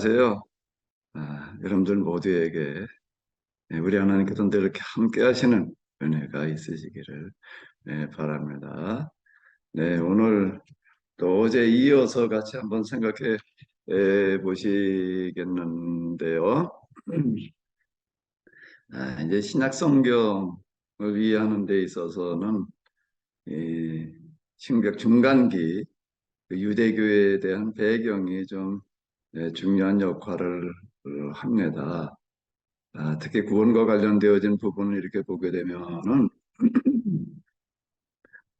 안녕하세요. 여러분들 모두에게 우리 하나님께서 늘 이렇게 함께 하시는 은혜가 있으시기를 바랍니다. 네, 오늘 또 어제 이어서 같이 한번 생각해 보시겠는데요. 이제 신약 성경을 이해하는 데 있어서는 이 신약 중간기 그 유대교에 대한 배경이 좀 중요한 역할을 합니다. 특히 구원과 관련되어진 부분을 이렇게 보게 되면은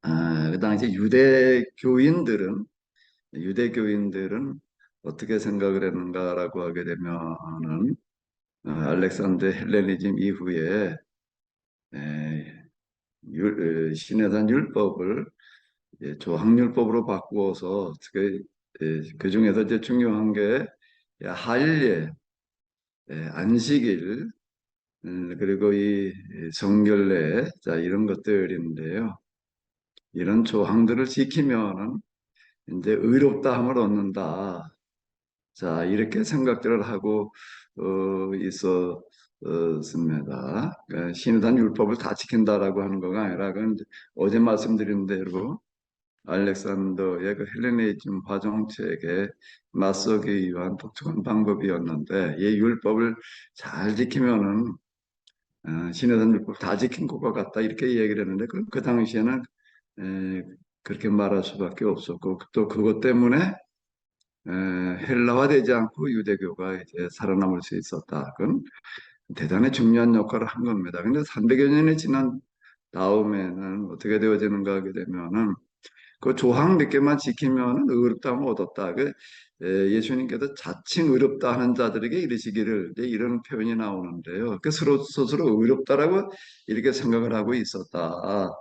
그 당시 유대교인들은 어떻게 생각을 했는가라고 하게 되면은 알렉산더 헬레니즘 이후에 에, 신해산 율법을 조항율법으로 바꾸어서 그 중에서 이제 중요한 게 할례, 안식일, 그리고 이 성결례, 자, 이런 것들인데요. 이런 조항들을 지키면은 이제 의롭다함을 얻는다. 자, 이렇게 생각들을 하고 있었습니다. 그러니까 신유단 율법을 다 지킨다라고 하는 거가 아니라 그건 이제 어제 말씀드린 대로 알렉산더의 그 헬레니즘 화정책에 맞서기 위한 독특한 방법이었는데 이 율법을 잘 지키면은 신해산 율법 다 지킨 것과 같다 이렇게 얘기를 했는데 그 당시에는 에, 그렇게 말할 수밖에 없었고 또 그것 때문에 헬라화되지 않고 유대교가 이제 살아남을 수 있었다. 그건 대단히 중요한 역할을 한 겁니다. 근데 300여 년이 지난 다음에는 어떻게 되어지는가 하게 되면은 그 조항 몇 개만 지키면 의롭다함을 얻었다. 예수님께서 자칭 의롭다 하는 자들에게 이르시기를 이제 이런 표현이 나오는데요. 그 스스로 의롭다라고 이렇게 생각을 하고 있었다라고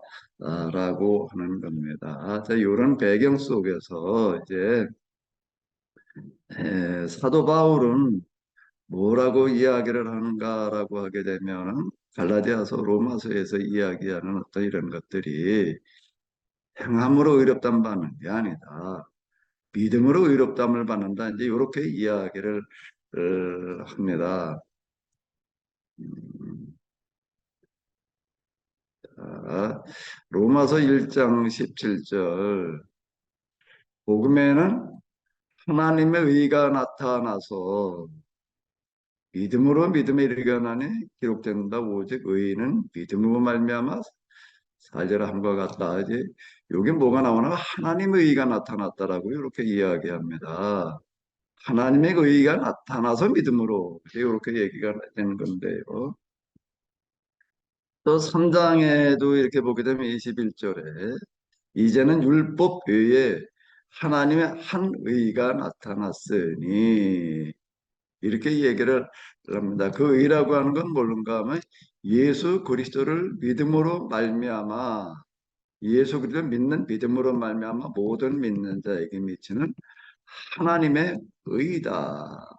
하는 겁니다. 자, 이런 배경 속에서 이제 사도 바울은 뭐라고 이야기를 하는가라고 하게 되면 갈라디아서 로마서에서 이야기하는 어떤 이런 것들이 행함으로 의롭담 받는 게 아니다. 믿음으로 의롭담을 받는다. 이제 이렇게 이야기를 합니다. 음, 자, 로마서 1장 17절 복음에는 하나님의 의가 나타나서 믿음으로 믿음에 이르게 하나니 기록된다. 오직 의인은 믿음으로 말미암아 살리라 함과 같다. 이제 여기 뭐가 나오나 하나님의 의가 나타났다라고 이렇게 이야기합니다. 하나님의 의가 나타나서 믿음으로 이렇게 얘기가 되는 건데요. 또 3장에도 이렇게 보게 되면 21절에 이제는 율법 외에 하나님의 한 의가 나타났으니 이렇게 얘기를 합니다. 그 의라고 하는 건 뭘까 하면 예수 그리스도를 믿음으로 말미암아 예수 그리스도를 믿는 믿음으로 말미암아 모든 믿는 자에게 미치는 하나님의 의다.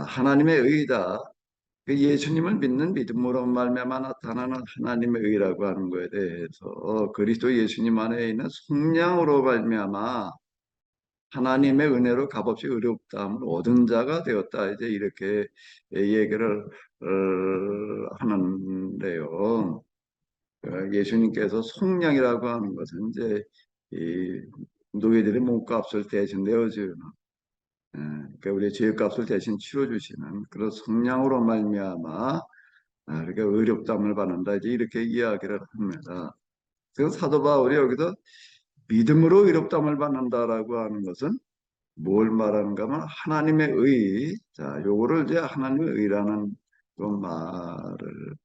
하나님의 의다. 그 예수님을 믿는 믿음으로 말미암아 나타나는 하나님의 의라고 하는 것에 대해서 그리스도 예수님 안에 있는 성령으로 말미암아 하나님의 은혜로 값없이 의롭다함을 얻은 자가 되었다. 이제 이렇게 얘기를 하는데요. 예수님께서 성령이라고 하는 것은 이제 이 너희들의 몸값을 대신 내어주는 그러니까 우리 죄값을 대신 치러주시는 그런 성령으로 말미암아 그러니까 의롭다함을 받는다 이제 이렇게 이야기를 합니다. 그래서 사도 바울이 여기서 믿음으로 의롭다함을 받는다라고 하는 것은 뭘 말하는가 하면 하나님의 의, 자 요거를 이제 하나님의 의라는 그 말을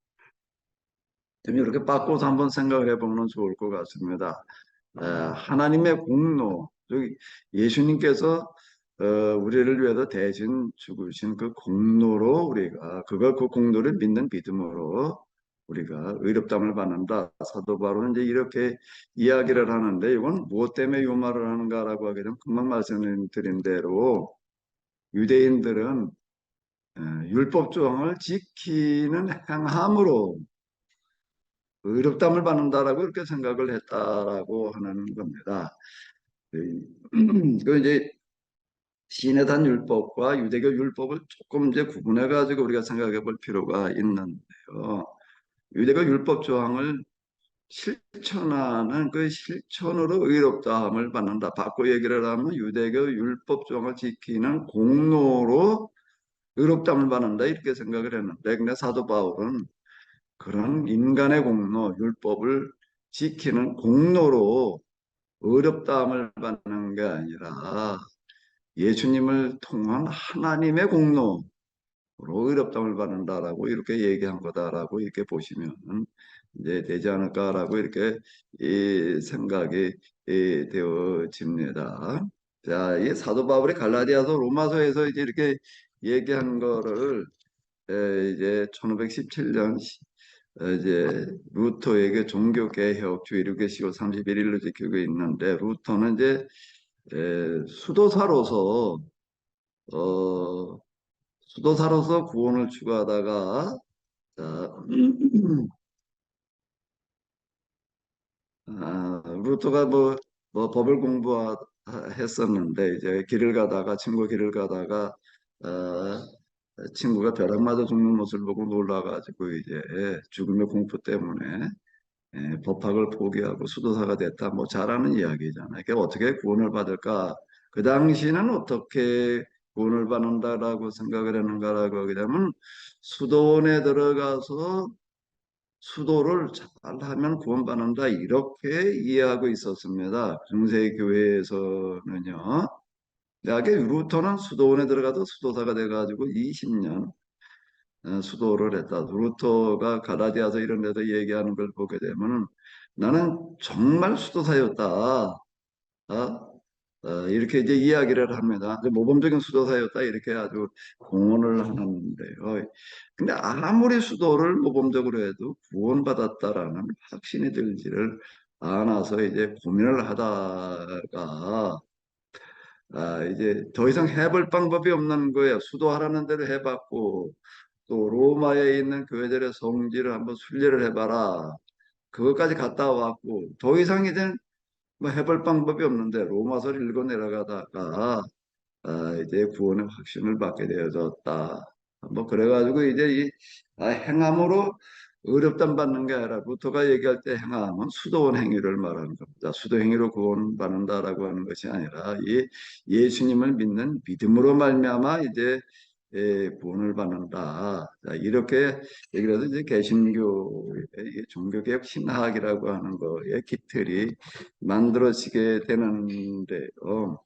좀 이렇게 바꿔서 한번 생각을 해보면 좋을 것 같습니다. 하나님의 공로, 저기 예수님께서 우리를 위해서 대신 죽으신 그 공로로 우리가 그 공로를 믿는 믿음으로 우리가 의롭다함을 받는다. 사도 바울은 이제 이렇게 이야기를 하는데 이건 무엇 때문에 이 말을 하는가라고 하게 되면 금방 말씀드린 대로 유대인들은 율법 조항을 지키는 행함으로 의롭다함을 받는다라고 이렇게 생각을 했다라고 하는 겁니다. 그 이제 시내단 율법과 유대교 율법을 조금 이제 구분해 가지고 우리가 생각해 볼 필요가 있는데요. 유대교 율법 조항을 실천하는 그 실천으로 의롭다함을 받는다. 바꿔 얘기를 하면 유대교 율법 조항을 지키는 공로로 의롭다함을 받는다. 이렇게 생각을 했는데, 근데 사도 바울은 그런 인간의 공로, 율법을 지키는 공로로 의롭다함을 받는 게 아니라 예수님을 통한 하나님의 공로로 의롭다함을 받는다라고 이렇게 얘기한 거다라고 이렇게 보시면 이제 되지 않을까라고 이렇게 이 생각이 되어집니다. 자, 이 사도 바울이 갈라디아서 로마서에서 이제 이렇게 얘기한 거를 이제 1517년 이제 루터에게 종교개혁 주의лю계시고 31일로 지키고 있는데, 루터는 이제 수도사로서 어, 수도사로서 구원을 추구하다가 자, 루터가 뭐 법을 공부했었는데 이제 길을 가다가 친구 길을 가다가 친구가 벼락 맞아 죽는 모습을 보고 놀라가지고 이제 죽음의 공포 때문에 법학을 포기하고 수도사가 됐다. 뭐 잘하는 이야기잖아요. 그러니까 어떻게 구원을 받을까? 그 당시는 어떻게 구원을 받는다라고 생각을 했는가라고 하게 되면 수도원에 들어가서 수도를 잘하면 구원받는다 이렇게 이해하고 있었습니다. 중세 교회에서는요. 대학의 루터는 수도원에 들어가서 수도사가 돼가지고 20년 수도를 했다. 루터가 가라디아서 이런 데서 얘기하는 걸 보게 되면 나는 정말 수도사였다. 이렇게 이제 이야기를 합니다. 모범적인 수도사였다. 이렇게 아주 공언을 하는데요. 근데 아무리 수도를 모범적으로 해도 구원받았다라는 확신이 들지를 않아서 이제 고민을 하다가 이제 더 이상 해볼 방법이 없는 거예요. 수도하라는 대로 해봤고 또 로마에 있는 교회들의 성지를 한번 순례를 해봐라. 그것까지 갔다 왔고 더 이상 이제 뭐 해볼 방법이 없는데 로마서를 읽어 내려가다가 이제 구원의 확신을 받게 되어졌다. 뭐 그래가지고 이제 행함으로 의롭담 받는 게 아니라 루터가 얘기할 때 행함은 수도원 행위를 말하는 겁니다. 수도 행위로 구원받는다라고 하는 것이 아니라 이 예수님을 믿는 믿음으로 말미암아 이제 구원을 받는다. 자, 이렇게 얘기를 해서 이제 개신교의 종교개혁 신학이라고 하는 거에 깃틀이 만들어지게 되는데요.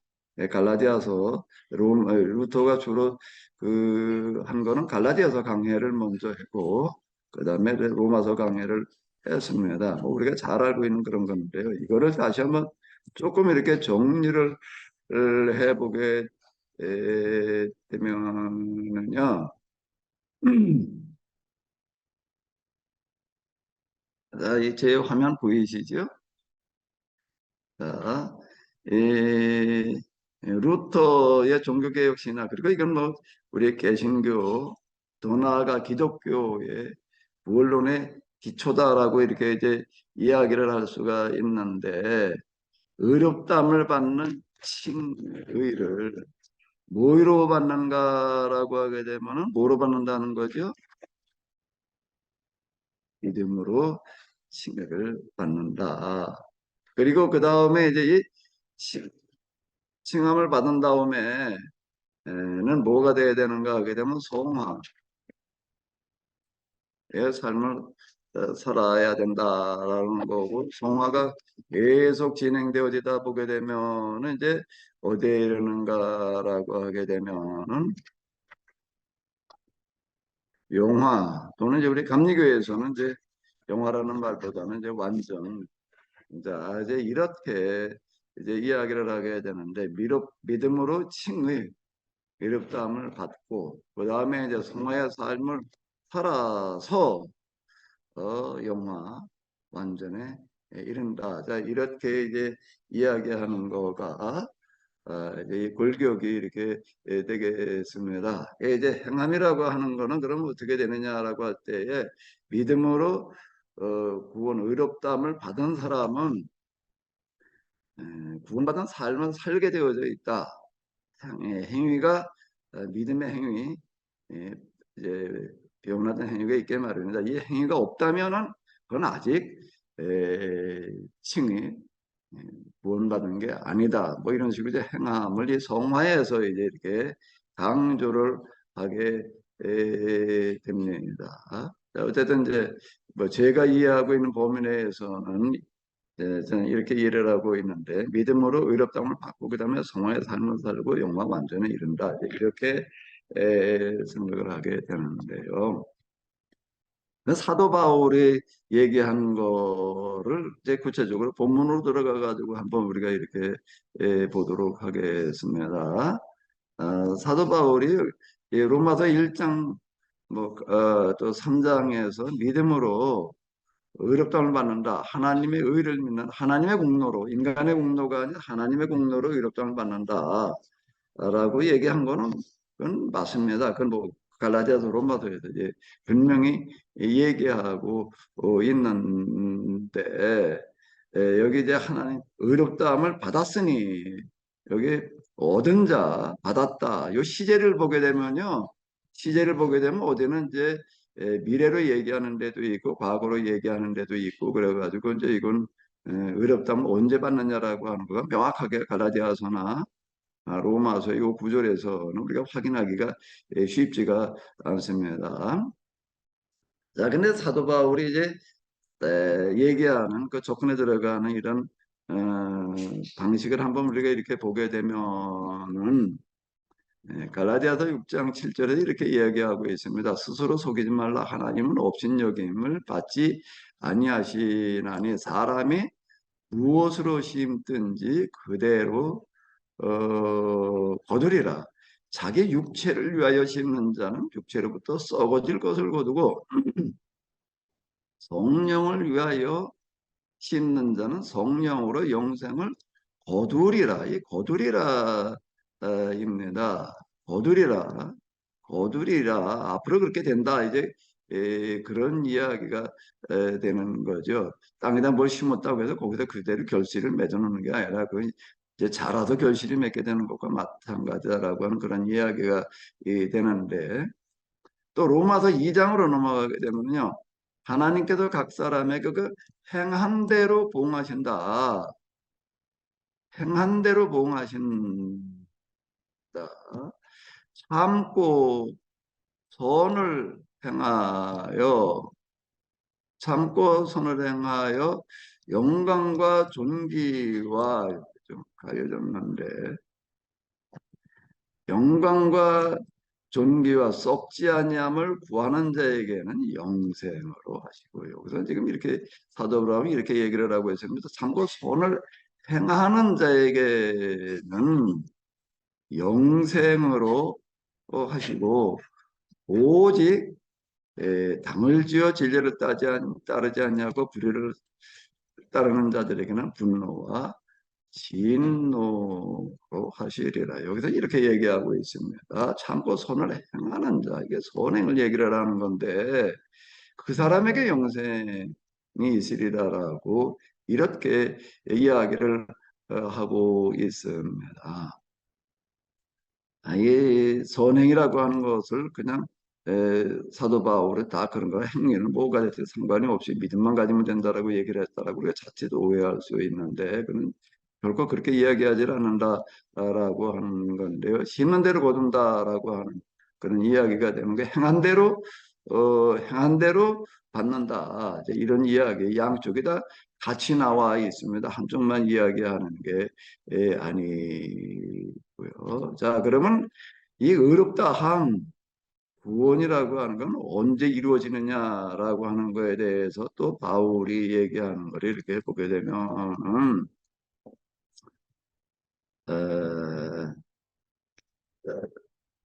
갈라디아서 루터가 주로 한 거는 갈라디아서 강해를 먼저 했고 그다음에 로마서 강해를 했습니다. 뭐 우리가 잘 알고 있는 그런 건데요. 이거를 다시 한번 조금 이렇게 정리를 해보게 되면은요. 자, 제 화면 보이시죠? 자, 이 루터의 종교개혁 신학 그리고 이건 뭐 우리 개신교 더 나아가 기독교의 구원론의 기초다라고 이렇게 이제 이야기를 할 수가 있는데 의롭다함을 받는 칭의를 뭐로 받는가라고 하게 되면은 뭐로 받는다는 거죠? 믿음으로 칭의를 받는다. 그리고 그 다음에 이제 이 칭함을 받은 다음에는 뭐가 돼야 되는가 하게 되면 성화의 삶을 살아야 된다라는 거고 성화가 계속 진행되어지다 보게 되면은 이제 어디에 이르는가라고 하게 되면은 용화 또는 이제 우리 감리교에서는 이제 영화라는 말보다는 이제 완전 이제 이렇게 이제 이야기를 하게 되는데 믿음으로 칭의 의롭다함을 받고 그 다음에 이제 성화의 삶을 살아서 영화 완전에 이른다. 자 이렇게 이제 이야기하는 거가 이제 이 골격이 이렇게 되겠습니다. 이제 행함이라고 하는 거는 그럼 어떻게 되느냐라고 할 때에 믿음으로 구원 의롭다함을 받은 사람은 구원받은 삶을 살게 되어져 있다. 행위가 믿음의 행위, 예, 이제 배운하던 행위가 있게 말입니다. 이 행위가 없다면은 그건 아직 칭의 구원받은 게 아니다. 뭐 이런 식으로 이제 행함을 이 성화해서 이제 이렇게 강조를 하게 됩니다. 자, 어쨌든 이제 뭐 제가 이해하고 있는 범위 내에서는 저는 이렇게 이해를 하고 있는데 믿음으로 의롭다함을 받고 그 다음에 성화의 삶을 살고 영광 완전에 이른다. 이렇게 생각을 하게 되는데요. 사도 바울이 얘기한 거를 이제 구체적으로 본문으로 들어가 가지고 한번 우리가 이렇게 보도록 하겠습니다. 사도 바울이 로마서 1장 또 3장에서 믿음으로 의롭다함을 받는다. 하나님의 의를 믿는 하나님의 공로로 인간의 공로가 아니라 하나님의 공로로 의롭다함을 받는다. 라고 얘기한 거는 그건 맞습니다. 그건 뭐 갈라디아서 로마서에서 이제 분명히 얘기하고 있는데 여기 이제 하나님 의롭다함을 받았으니 여기 얻은 자 받았다. 요 시제를 보게 되면요. 시제를 보게 되면 어디는 이제 미래로 얘기하는 데도 있고 과거로 얘기하는 데도 있고 그래가지고 이제 이건 의롭다함을 언제 받느냐라고 하는 거가 명확하게 갈라디아서나 로마서 이 구절에서는 우리가 확인하기가 쉽지가 않습니다. 자, 근데 사도 바울이 이제 얘기하는 그 조건에 들어가는 이런 방식을 한번 우리가 이렇게 보게 되면은 갈라디아서 6장 7절에 이렇게 이야기하고 있습니다. 스스로 속이지 말라. 하나님은 업신여김을 받지 아니하시나니 사람이 무엇으로 심든지 그대로 거두리라. 자기 육체를 위하여 심는 자는 육체로부터 썩어질 것을 거두고 성령을 위하여 심는 자는 성령으로 영생을 거두리라. 이 거두리라 입니다. 거두리라. 거두리라. 앞으로 그렇게 된다. 이제 그런 이야기가 되는 거죠. 땅에다 뭘 심었다고 해서 거기다 그대로 결실을 맺어놓는 게 아니라 그 이제 자라서 결실이 맺게 되는 것과 마찬가지다라고 하는 그런 이야기가 되는데 또 로마서 2장으로 넘어가게 되면요. 하나님께서 각 사람에게 그 행한 대로 보응하신다. 행한 대로 보응하신다. 참고 선을 행하여 참고 선을 행하여 영광과 존귀와 좀 가려졌는데 영광과 존귀와 썩지 아니함을 구하는 자에게는 영생으로 하시고요. 그래서 지금 이렇게 사도 아브라함이 이렇게 얘기를 하고 있습니다. 참고 선을 행하는 자에게는 영생으로 하시고 오직 당을 지어 진리를 따르지 않냐고 불의를 따르는 자들에게는 분노와 진노로 하시리라. 여기서 이렇게 얘기하고 있습니다. 참고 선을 행하는 자, 이게 선행을 얘기를 하는 건데 그 사람에게 영생이 있으리라라고 이렇게 이야기를 하고 있습니다. 이 선행이라고 하는 것을 그냥 사도 바울은 다 그런 거 행위는 뭐가 됐든 상관이 없이 믿음만 가지면 된다라고 얘기를 했다라고 우리가 자칫 오해할 수 있는데 그는 결코 그렇게 이야기하지 않는다라고 하는 건데요. 심는 대로 거둔다라고 하는 그런 이야기가 되는 게 행한 대로 받는다. 이제 이런 이야기 양쪽이 다 같이 나와 있습니다. 한쪽만 이야기하는 게 아니고요. 자, 그러면 이 의롭다함 구원이라고 하는 건 언제 이루어지느냐라고 하는 거에 대해서 또 바울이 얘기하는 거를 이렇게 보게 되면 어,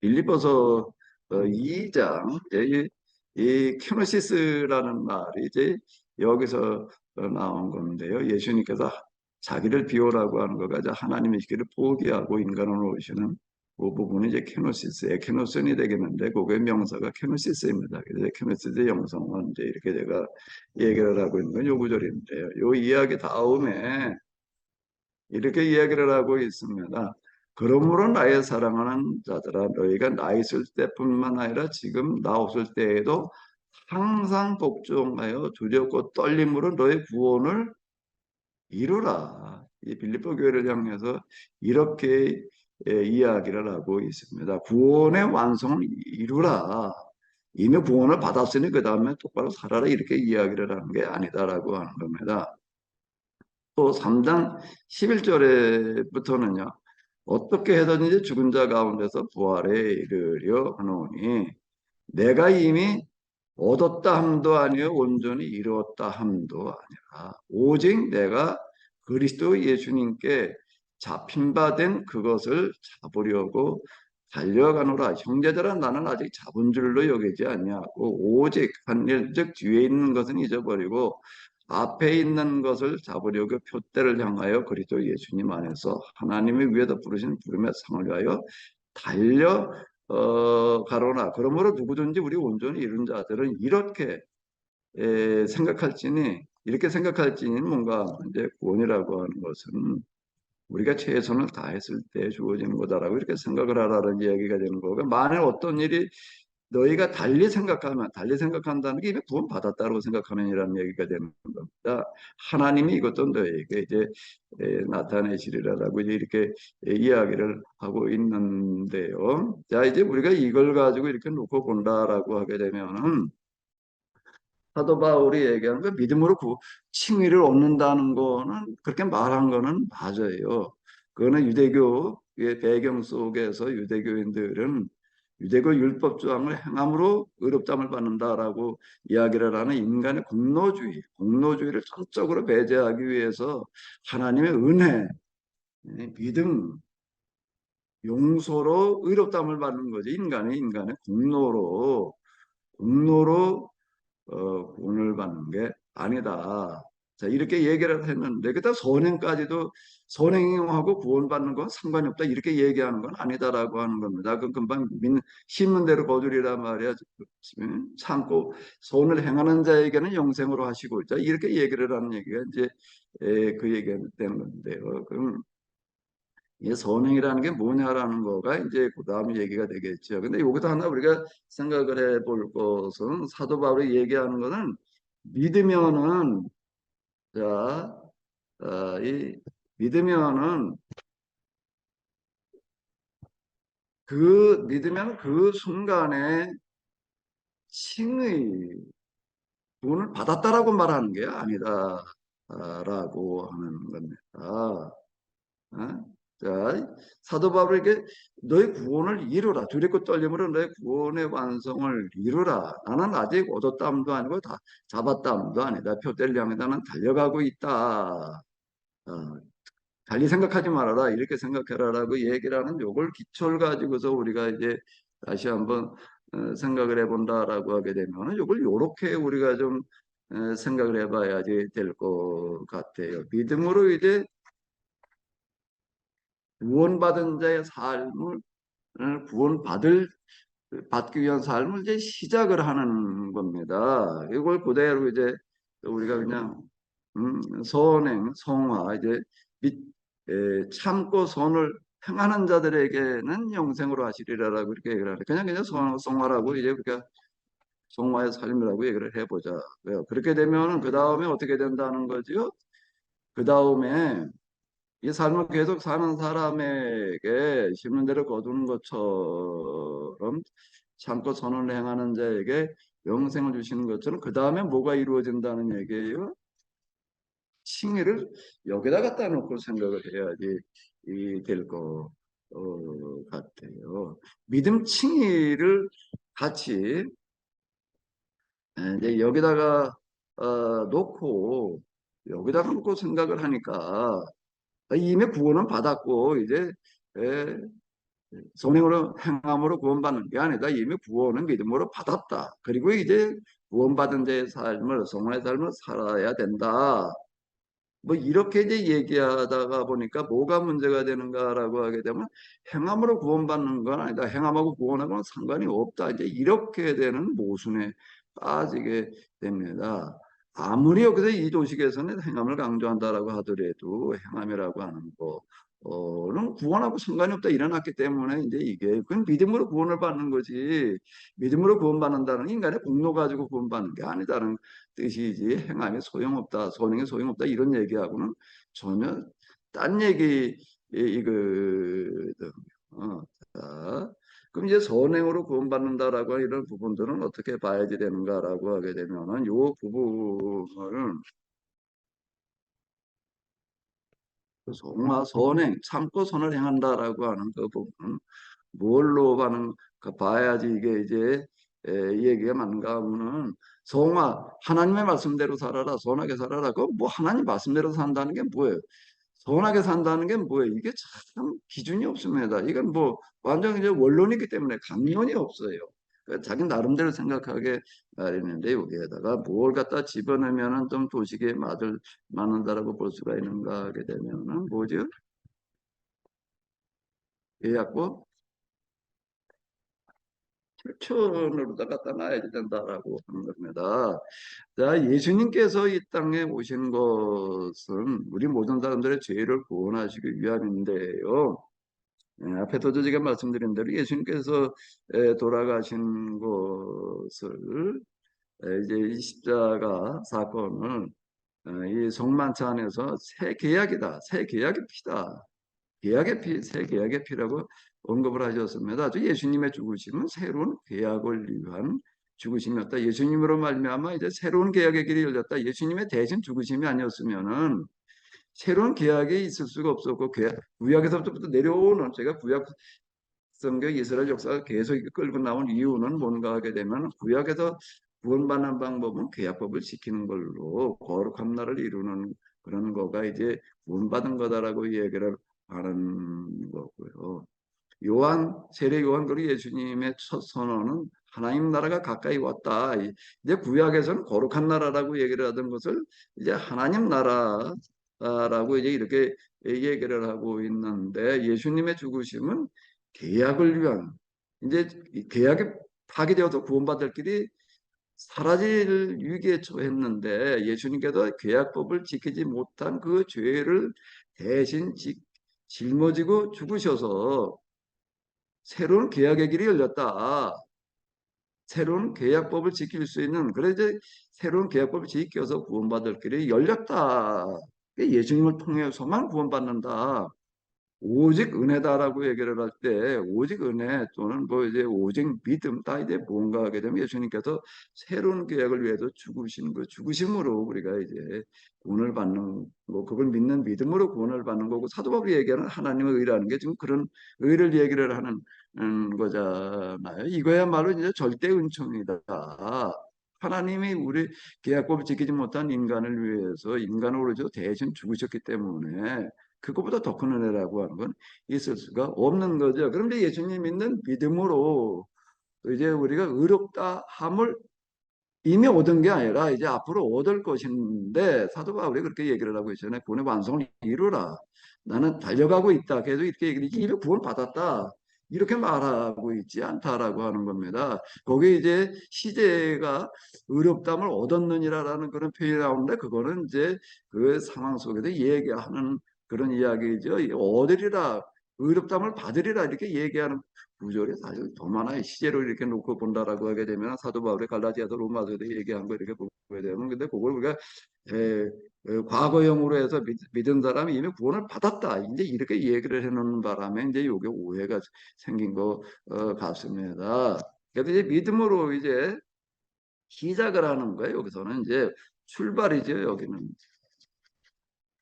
빌립보서 2장 이 케노시스라는 말이 이제 여기서 나온 건데요. 예수님께서 자기를 비우라고 하는 거가 이제 하나님의 시기를 포기하고 인간으로 오시는 그 부분이 이제 케노시스, 에케노선이 되겠는데 그거의 명사가 케노시스입니다. 그래서 케노시스의 영성은 이제 이렇게 제가 얘기를 하고 있는 건 요 구절인데요. 요 이야기 다음에 이렇게 이야기를 하고 있습니다. 그러므로 나의 사랑하는 자들아 너희가 나 있을 때뿐만 아니라 지금 나 없을 때에도 항상 복종하여 두렵고 떨림으로 너의 구원을 이루라. 이 빌립보 교회를 향해서 이렇게 이야기를 하고 있습니다. 구원의 완성을 이루라. 이미 구원을 받았으니 그 다음에 똑바로 살아라 이렇게 이야기를 하는 게 아니다라고 하는 겁니다. 또 3장 11절에부터는요. 어떻게 해서든지 죽은 자 가운데서 부활에 이르려 하노니 내가 이미 얻었다 함도 아니요 온전히 이루었다 함도 아니라 오직 내가 그리스도 예수님께 잡힌 바 된 그것을 잡으려고 달려가노라. 형제들아 나는 아직 잡은 줄로 여기지 아니하고 오직 한 일 즉 뒤에 있는 것은 잊어버리고 앞에 있는 것을 잡으려고 표대를 향하여 그리스도 예수님 안에서 하나님의 위에서 부르신 부름의 상을 위하여 달려 가로나. 그러므로 누구든지 우리 온전히 이룬 자들은 이렇게 생각할지니 이렇게 생각할지니 뭔가 이제 구원이라고 하는 것은 우리가 최선을 다했을 때 주어지는 거다라고 이렇게 생각을 하라는 이야기가 되는 거고 만일 어떤 일이 너희가 달리 생각한다는 게 이미 구원 받았다고 생각하는 이라는 얘기가 되는 겁니다. 하나님이 이것도 너희에게 이제 나타내시리라고 이렇게 이야기를 하고 있는데요. 자, 이제 우리가 이걸 가지고 이렇게 놓고 본다라고 하게 되면은 사도 바울이 얘기하는 거 믿음으로 칭의를 얻는다는 거는 그렇게 말한 거는 맞아요. 그거는 유대교의 배경 속에서 유대교인들은 유대교 율법 조항을 행함으로 의롭다함을 받는다라고 이야기를 하는 인간의 공로주의를 전적으로 배제하기 위해서 하나님의 은혜, 믿음, 용서로 의롭다함을 받는 거지. 인간의 공로로 구원을 받는 게 아니다. 자, 이렇게 얘기를 했는데, 그다 선행까지도 선행하고 구원받는 건 상관이 없다. 이렇게 얘기하는 건 아니다라고 하는 겁니다. 그 금방 심는 대로 거두리란 말이야. 참고 선을 행하는 자에게는 영생으로 하시고, 자, 이렇게 얘기를 하는 얘기가 이제 그 얘기가 되는 건데요. 그럼 이 선행이라는 게 뭐냐라는 거가 이제 그 다음 얘기가 되겠죠. 근데 여기서 하나 우리가 생각을 해볼 것은 사도 바울이 얘기하는 것은 믿으면은 자, 이 믿으면은 믿으면 그 순간에 칭의 구원을 받았다라고 말하는 게 아니다라고 하는 겁니다. 어? 자, 사도 바울에게 너의 구원을 이루라. 두렵고 떨림으로 너의 구원의 완성을 이루라. 나는 아직 얻었다함도 아니고 다 잡았다함도 아니다. 표대를 향해 나는 달려가고 있다. 어, 달리 생각하지 말아라. 이렇게 생각해라라고 얘기를 하는 요걸 기초를 가지고서 우리가 이제 다시 한번 생각을 해본다라고 하게 되면 요걸 요렇게 우리가 좀 생각을 해봐야지 될 것 같아요. 믿음으로 이제 구원받은 자의 삶을 받기 위한 삶을 이제 시작을 하는 겁니다. 이걸 그대로 이제 우리가 그냥 선행, 성화 이제 참고 선을 행하는 자들에게는 영생으로 하시리라라고 이렇게 얘기를 하는데 그냥 성화라고 이제 우리가 성화의 삶이라고 얘기를 해보자. 왜요? 그렇게 되면은 그 다음에 어떻게 된다는 거지요? 그 다음에 이 삶을 계속 사는 사람에게 심는 대로 거두는 것처럼 참고 선언을 행하는 자에게 영생을 주시는 것처럼 그 다음에 뭐가 이루어진다는 얘기예요? 칭의를 여기다 갖다 놓고 생각을 해야지 될 것 같아요. 믿음 칭의를 같이 이제 여기다가 놓고 생각을 하니까 이미 구원은 받았고 이제 에, 선행으로 행함으로 구원받는 게 아니다. 이미 구원은 믿음으로 받았다. 그리고 이제 구원받은 자의 삶을 성화의 삶을 살아야 된다. 뭐 이렇게 이제 얘기하다가 보니까 뭐가 문제가 되는가라고 하게 되면 행함으로 구원받는 건 아니다. 행함하고 구원하고는 상관이 없다. 이제 이렇게 되는 모순에 빠지게 됩니다. 아무리 여기서 이 도식에서는 행함을 강조한다라고 하더라도 행함이라고 하는 거 구원하고 상관이 없다 일어났기 때문에 이제 이게 그건 믿음으로 구원을 받는 거지. 믿음으로 구원받는다는 게 인간의 공로 가지고 구원받는 게 아니다는 뜻이지. 행함이 소용없다, 선행이 소용없다 이런 얘기하고는 전혀 딴 얘기 이거든. 자, 그럼 이제 선행으로 구원받는다라고 하는 이런 부분들은 어떻게 봐야지 되는가라고 하게 되면은 요 부분을 성화 선행 참고 선을 행한다라고 하는 그 부분은 뭘로 가는 봐야지 이게 이제 이 얘기가 맞는가 하면은 성화 하나님의 말씀대로 살아라 선하게 살아라 그 뭐 하나님 말씀대로 산다는 게 뭐예요? 선하게 산다는 게 뭐예요? 이게 참 기준이 없습니다. 이건 뭐 완전 이제 원론이기 때문에 강론이 없어요. 그러니까 자기 나름대로 생각하게 마련인데 여기에다가 뭘 갖다 집어넣으면은 좀 도식에 맞을 맞는다라고 볼 수가 있는가 하게 되면은 뭐죠? 예약법 실천으로다 갖다 놔야 된다라고 하는 겁니다. 자, 예수님께서 이 땅에 오신 것은 우리 모든 사람들의 죄를 구원하시기 위함인데요. 앞에도 제가 말씀드린 대로 예수님께서 돌아가신 것을 이제 이 십자가 사건을 이 성만찬 안에서 새 계약이다. 새 계약의 피다. 계약의 피, 새 계약의 피라고 언급을 하셨습니다. 아주 예수님의 죽으심은 새로운 계약을 위한 죽으심이었다. 예수님으로 말미암아 이제 새로운 계약의 길이 열렸다. 예수님의 대신 죽으심이 아니었으면은 새로운 계약이 있을 수가 없었고 구약에서부터 내려오는 제가 구약 성경 이스라엘 역사가 계속 끌고 나온 이유는 뭔가 하게 되면 구약에서 구원받는 방법은 계약법을 지키는 걸로 거룩한 나를 이루는 그런 거가 이제 구원받은 거다라고 얘기를 하는 거고요. 세례 요한 그리고 예수님의 첫 선언은 하나님 나라가 가까이 왔다. 이제 구약에서는 거룩한 나라라고 얘기를 하던 것을 이제 하나님 나라라고 이제 이렇게 얘기를 하고 있는데 예수님의 죽으심은 계약을 위한 이제 계약이 파기되어서 구원받을 길이 사라질 위기에 처했는데 예수님께서 계약법을 지키지 못한 그 죄를 대신 짊어지고 죽으셔서 새로운 계약의 길이 열렸다. 새로운 계약법을 지킬 수 있는 그래서 새로운 계약법을 지켜서 구원받을 길이 열렸다. 예수님을 통해서만 구원받는다. 오직 은혜다라고 얘기를 할 때 오직 은혜 또는 뭐 이제 오직 믿음 다 이제 뭔가 하게 되면 예수님께서 새로운 계약을 위해서 죽으신 그 죽으심으로 우리가 이제 구원을 받는 거 그걸 믿는 믿음으로 구원을 받는 거고 사도 바울이 얘기하는 하나님의 의라는 게 지금 그런 의를 얘기를 하는 거잖아요. 이거야말로 이제 절대 은총이다. 하나님이 우리 계약법을 지키지 못한 인간을 위해서 인간으로 대신 죽으셨기 때문에 그것보다 더 큰 은혜라고 하는 건 있을 수가 없는 거죠. 그런데 예수님 믿는 믿음으로 이제 우리가 의롭다 함을 이미 얻은 게 아니라 이제 앞으로 얻을 것인데 사도 바울이 그렇게 얘기를 하고 있잖아요. 구원의 완성을 이루라. 나는 달려가고 있다. 계속 이렇게 얘기를 이미 구원 받았다. 이렇게 말하고 있지 않다라고 하는 겁니다. 거기에 이제 시제가 의롭담을 얻었느니라라는 그런 표현이 나오는데 그거는 이제 그 상황 속에서 얘기하는 그런 이야기죠. 얻으리라, 의롭담을 받으리라 이렇게 얘기하는 구절이 사실 더 많아요. 시제로 이렇게 놓고 본다라고 하게 되면 사도 바울의 갈라디아서 로마서도 얘기한 거 이렇게 보게 되면 근데 그걸 우리가 과거형으로 해서 믿은 사람이 이미 구원을 받았다. 이제 이렇게 얘기를 해놓는 바람에 이제 요게 오해가 생긴 것 같습니다. 그래서 이제 믿음으로 이제 시작을 하는 거예요. 여기서는 이제 출발이죠. 여기는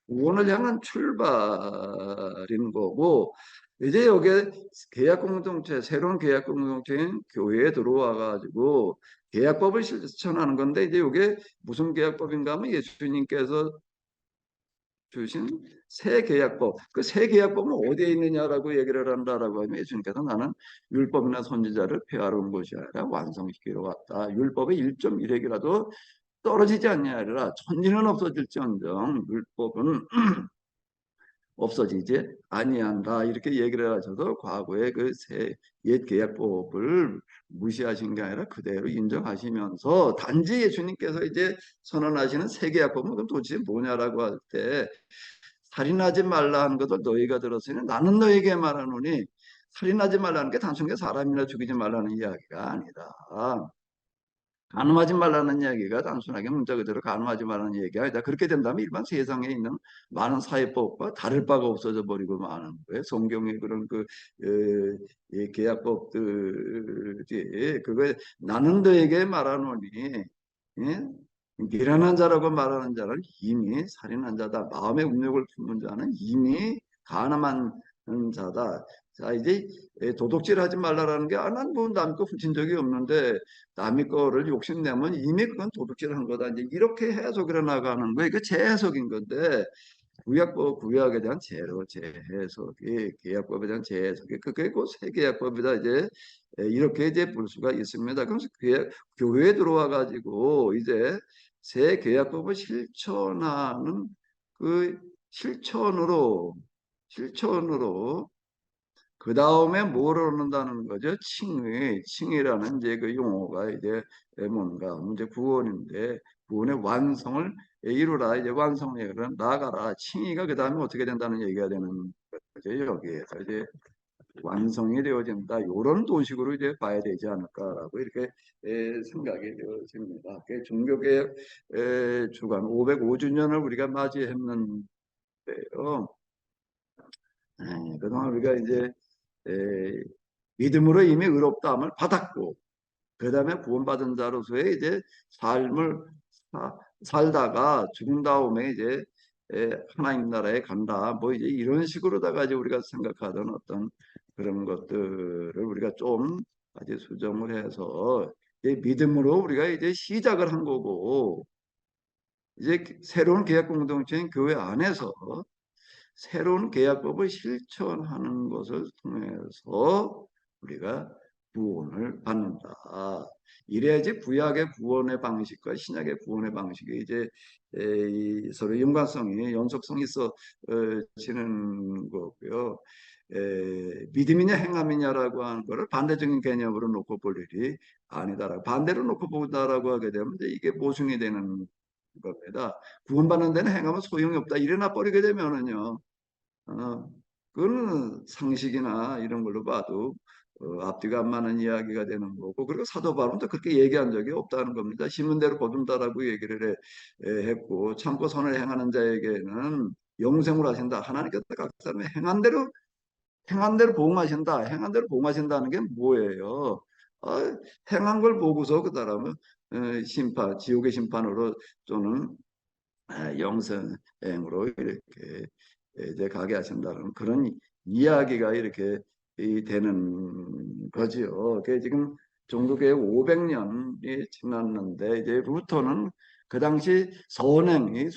구원을 향한 출발인 거고 이제 여기에 계약 공동체 새로운 계약 공동체인 교회에 들어와 가지고 계약법을 실천하는 건데 이제 이게 무슨 계약법인가 하면 예수님께서 주신 새 계약법 그 새 계약법은 어디에 있느냐라고 얘기를 한다라고 하면 예수님께서 나는 율법이나 선지자를 폐하러 온 것이 아니라 완성시키러 왔다. 율법의 1.1핵이라도 떨어지지 않냐하리라. 천지는 없어질지언정 율법은 없어지지 아니한다. 이렇게 얘기를 하셔서 과거의 그 옛 계약법을 무시하신 게 아니라 그대로 인정하시면서 단지 예수님께서 이제 선언하시는 새 계약법은 그럼 도대체 뭐냐라고 할 때 살인하지 말라 하는 것을 너희가 들었으니 나는 너희에게 말하노니 살인하지 말라는 게 단순히 사람이나 죽이지 말라는 이야기가 아니다. 간음하지 말라는 이야기가 단순하게 문자 그대로 간음하지 말라는 얘기가 아니다. 그렇게 된다면 일반 세상에 있는 많은 사회법과 다를 바가 없어져 버리고 마는 거예요. 성경의 그런 이 계약법들이 그거 나는 너에게 말하노니 예? 미련한 자라고 말하는 자는 이미 살인한 자다. 마음의 음욕을 품는 자는 이미 간음한 자다. 자, 이제 도둑질하지 말라라는 게, 난 뭐 남 거 훔친 적이 없는데 남의 거를 욕심내면 이미 그건 도둑질한 거다. 이제 이렇게 해석을 해나가는 거예요. 이게 재해석인 건데, 구약에 대한 재해석이, 계약법에 대한 재해석이, 그게 곧 새계약법이다. 이제 이렇게 이제 볼 수가 있습니다. 그래서 교회에 들어와 가지고 이제 새 계약법을 실천하는 그 실천으로 그 다음에 뭘 얻는다는 거죠? 칭의라는 이제 그 용어가 이제 뭔가 이제 구원인데 구원의 완성을 이루라. 이제 완성에 나아가라. 칭의가 그 다음에 어떻게 된다는 얘기가 되는 거죠. 여기에서 이제 완성이 되어진다. 이런 도식으로 이제 봐야 되지 않을까라고 이렇게 생각이 되어집니다. 종교개혁 주간 505주년을 우리가 맞이했는데요. 그동안 우리가 이제 믿음으로 이미 의롭다함을 받았고, 그 다음에 구원받은 자로서의 이제 삶을 살다가 죽은 다음에 이제 하나님 나라에 간다. 뭐 이제 이런 식으로다가 이제 우리가 생각하던 어떤 그런 것들을 우리가 좀 아주 수정을 해서 이제 믿음으로 우리가 이제 시작을 한 거고, 이제 새로운 계약 공동체인 교회 안에서 새로운 계약법을 실천하는 것을 통해서 우리가 구원을 받는다. 이래야지 구약의 구원의 방식과 신약의 구원의 방식이 이제 서로 연관성이 연속성이 있어지는 거고요. 믿음이냐 행함이냐라고 하는 것을 반대적인 개념으로 놓고 볼 일이 아니다라고, 반대로 놓고 보다라고 하게 되면 이제 이게 모순이 되는 겁니다. 구원받는 데는 행하면 소용이 없다. 이래나 버리게 되면은요. 그거는 상식이나 이런 걸로 봐도 앞뒤가 안 맞는 이야기가 되는 거고, 그리고 사도 바울도 그렇게 얘기한 적이 없다는 겁니다. 심은 대로 거둔다라고 얘기를 했고, 참고 선을 행하는 자에게는 영생을 하신다. 하나님께서 각 사람의 행한 대로 보응하신다. 행한 대로 보응하신다는 게 뭐예요? 행한 걸 보고서 그 사람은 지옥의 심판으로 또는 영생으로 이렇게 이제 가게 하신다는 그런 이야기가 이렇게 되는 거지요. 그 지금 종교개혁 500년이 지났는데 이제 루터는 그 당시 선행이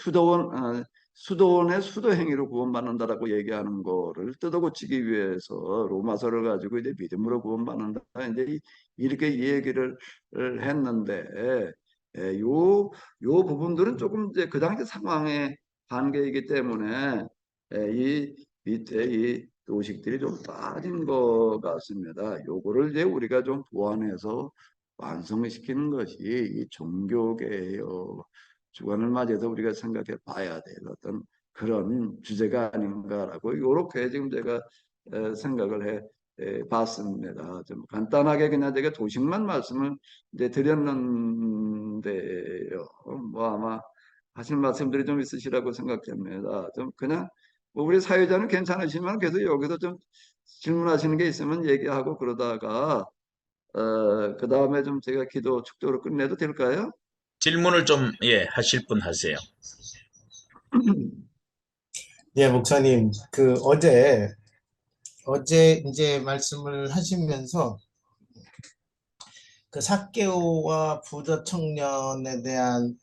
수도원의 수도행위로 구원받는다라고 얘기하는 거를 뜯어고치기 위해서 로마서를 가지고 이제 믿음으로 구원받는다 이제 이렇게 얘기를 했는데 요 부분들은 조금 이제 그 당시 상황의 한계이기 때문에 이 밑에 이 도식들이 좀 빠진 것 같습니다. 요거를 이제 우리가 좀 보완해서 완성시키는 것이 이 종교개혁 주관을 맞이해서 우리가 생각해 봐야 될 어떤 그런 주제가 아닌가라고 이렇게 지금 제가 생각을 봤습니다. 좀 간단하게 그냥 제가 도식만 말씀을 이제 드렸는데요. 뭐 아마 하실 말씀들이 좀 있으시라고 생각합니다. 좀 그냥 뭐 우리 사회자는 괜찮으시면 계속 여기서 좀 질문하시는 게 있으면 얘기하고 그러다가 그 다음에 좀 제가 기도 축도로 끝내도 될까요? 질문을 좀, 예, 하실 분 하세요. 예, 목사님, 어제 이제 말씀을 하시면서 그 사개오와 부자 청년에 대한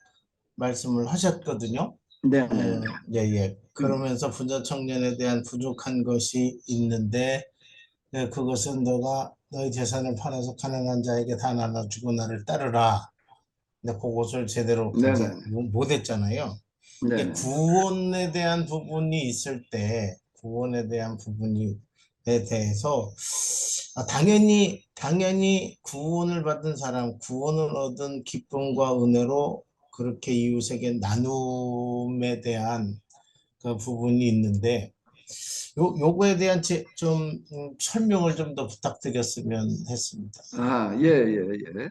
말씀을 하셨거든요. 네네. 예, 예. 그러면서 부자 청년에 대한 부족한 것이 있는데, 그것은 너가 너의 재산을 팔아서 가난한 자에게 다 나눠주고 나를 따르라. 근데 그것을 제대로 이제 네네. 못했잖아요. 이게 네네. 구원에 대한 부분이 있을 때, 구원에 대한 부분에 대해서 당연히 구원을 받은 사람, 구원을 얻은 기쁨과 은혜로 그렇게 이웃에게 나눔에 대한 그 부분이 있는데 요거에 대한 좀 설명을 좀 더 부탁드렸으면 했습니다. 예, 예, 예.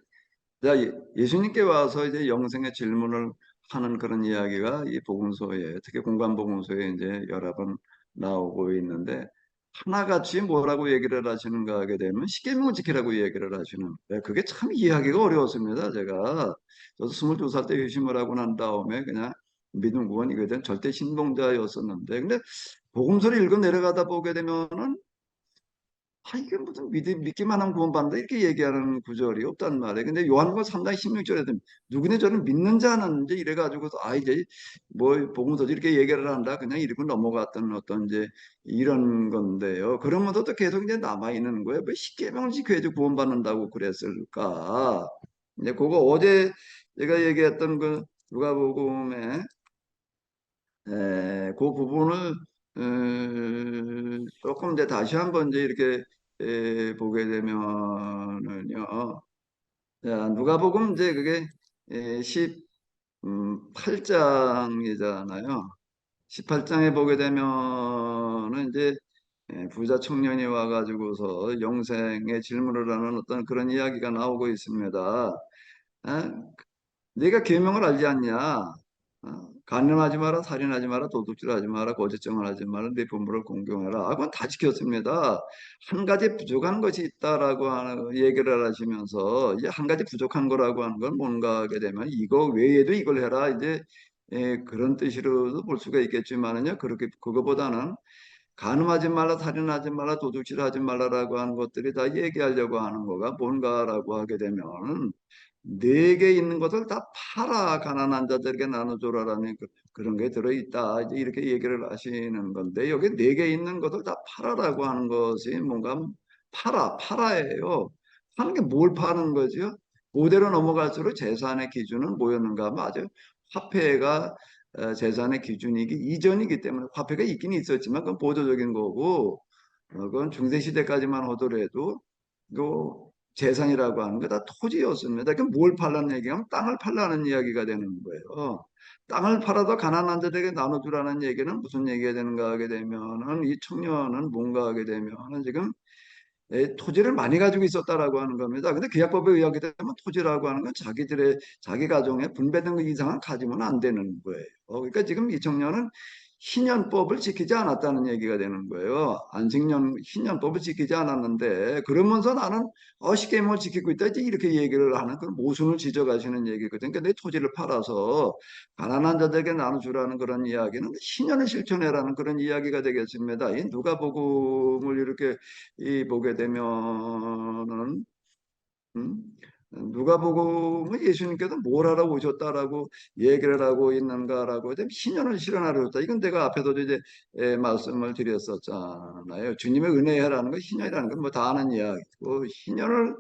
자, 예수님께 와서 이제 영생의 질문을 하는 그런 이야기가 이 복음서에, 특히 공관복음서에 이제 여러 번 나오고 있는데, 하나같이 뭐라고 얘기를 하시는가 하게 되면 십계명을 지키라고 얘기를 하시는데, 그게 참 이해하기가 어려웠습니다. 저도 22살 때 회심을 하고 난 다음에 그냥 믿음 구원 이거에 대한 절대 신봉자였었는데, 근데 복음서를 읽어 내려가다 보게 되면은 이게 무슨 믿기만 하면 구원받는다 이렇게 얘기하는 구절이 없단 말이에요. 근데 요한복음 3장 16절에 누구네 저는 믿는 자는 이제 이래가지고서 이제 뭐 복음서도 이렇게 얘기를 한다 그냥 읽고 넘어갔던 어떤 이제 이런 건데요. 그러면서도 계속 이제 남아 있는 거예요. 뭐 십계명을 지켜야지 구원받는다고 그랬을까? 이제 그거 어제 제가 얘기했던 그 누가복음에 그 부분을 조금 이제 다시 한번 이제 이렇게 보게 되면은요. 자, 누가복음 이제 그게 18장이잖아요. 18장에 보게 되면은 이제 부자 청년이 와가지고서 영생의 질문을 하는 어떤 그런 이야기가 나오고 있습니다. 네가 계명을 알지 않냐? 간음하지 마라, 살인하지 마라, 도둑질하지 마라, 거짓증을 하지 마라, 네 부모를 공경해라. 그건 다 지켰습니다. 한 가지 부족한 것이 있다라고 하는 얘기를 하시면서 이제 한 가지 부족한 거라고 하는 건 뭔가 하게 되면 이거 외에도 이걸 해라. 이제 그런 뜻으로도 볼 수가 있겠지만은요. 그렇게 그거보다는 간음하지 말라, 살인하지 말라, 도둑질하지 말라라고 하는 것들이 다 얘기하려고 하는 거가 뭔가라고 하게 되면 네개 있는 것을 다 팔아 가난한 자들에게 나눠줘라라는 그런 게 들어있다. 이제 이렇게 얘기를 하시는 건데 여기 네 개 있는 것을 다 팔아라고 하는 것이 뭔가 팔아예요. 파는 게 뭘 파는 거죠? 그대로 넘어갈수록 재산의 기준은 뭐였는가 하면 아주 화폐가 재산의 기준이기 이전이기 때문에 화폐가 있긴 있었지만 그건 보조적인 거고 그건 중세시대까지만 하더라도 요 재산이라고 하는 게 다 토지였습니다. 그 뭘 팔라는 얘기하면 땅을 팔라는 이야기가 되는 거예요. 땅을 팔아도 가난한 자들에게 나눠주라는 얘기는 무슨 얘기가 되는가 하게 되면은 이 청년은 뭔가 하게 되면은 지금 토지를 많이 가지고 있었다라고 하는 겁니다. 근데 계약법에 의하게 되면 토지라고 하는 건 자기 가정의 분배된 것 이상은 가지면 안 되는 거예요. 그러니까 지금 이 청년은 희년법을 지키지 않았다는 얘기가 되는 거예요. 희년법을 지키지 않았는데 그러면서 나는 십계명을 지키고 있다 이렇게 얘기를 하는 그런 모순을 지적하시는 얘기거든요. 그러니까 내 토지를 팔아서 가난한 자들에게 나눠주라는 그런 이야기는 희년을 실천해라는 그런 이야기가 되겠습니다. 이 누가복음을 이렇게 보게 되면은 음? 누가복음은 예수님께서 뭘 하러 오셨다라고 얘기를 하고 있는가라고 이제 희년을 실현하려 했다. 이건 내가 앞에서도 이제 말씀을 드렸었잖아요. 주님의 은혜라는 거, 희년이라는 건 뭐 다 아는 이야기고 희년을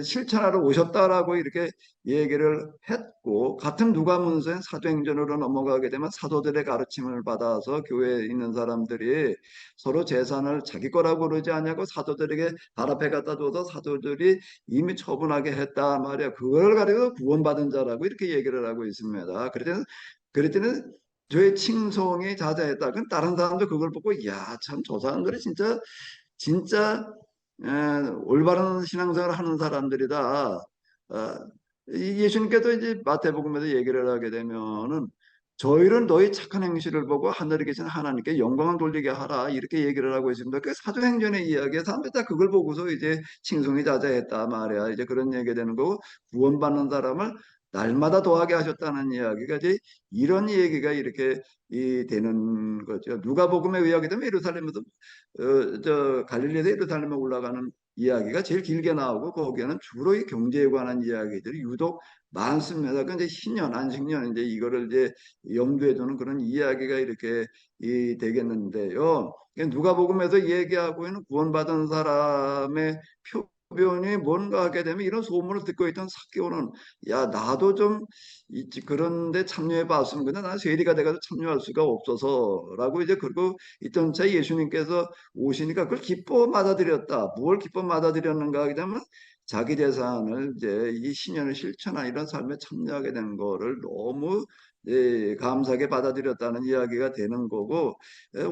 실천하러 오셨다라고 이렇게 얘기를 했고 같은 누가문서인 사도행전으로 넘어가게 되면 사도들의 가르침을 받아서 교회에 있는 사람들이 서로 재산을 자기 거라고 그러지 않냐고 사도들에게 발 앞에 갖다 줘서 사도들이 이미 처분하게 했다 말이야. 그걸 가지고 구원받은 자라고 이렇게 얘기를 하고 있습니다. 그랬더니 저의 칭송이 자자했다. 그건 다른 사람도 그걸 보고 야, 참 저 사람들이 진짜 올바른 신앙생활을 하는 사람들이다. 예수님께서 이제 마태복음에서 얘기를 하게 되면은 저희는 너희 착한 행실을 보고 하늘에 계신 하나님께 영광을 돌리게 하라 이렇게 얘기를 하고 있습니다. 그 사도행전의 이야기에 사람들이 다 그걸 보고서 이제 칭송이 자자했다 말이야. 이제 그런 얘기가 되는 거고 구원받는 사람을 날마다 더하게 하셨다는 이야기가 이제 이런 얘기가 이렇게 되는 거죠. 누가복음에 의하게 되면 예루살렘에서 저 갈릴리에서 예루살렘에 올라가는 이야기가 제일 길게 나오고 거기에는 주로 이 경제에 관한 이야기들이 유독 많습니다. 근데 신년, 안식년 이제 이거를 이제 염두에 두는 그런 이야기가 이렇게 되겠는데요. 누가복음에서 얘기하고 있는 구원받은 사람의 표변이 뭔가 하게 되면 이런 소문을 듣고 있던 삭개오는 야 나도 좀 그런데 참여해 봤으면 근데 난 세리가 돼가지고 참여할 수가 없어서라고 이제 그리고 있던 차 예수님께서 오시니까 그걸 기뻐 받아들였다. 무엇 기뻐 받아들였는가 하게 되면 자기 재산을 이제 이 신년을 실천한 이런 삶에 참여하게 된 거를 너무 감사하게 받아들였다는 이야기가 되는 거고,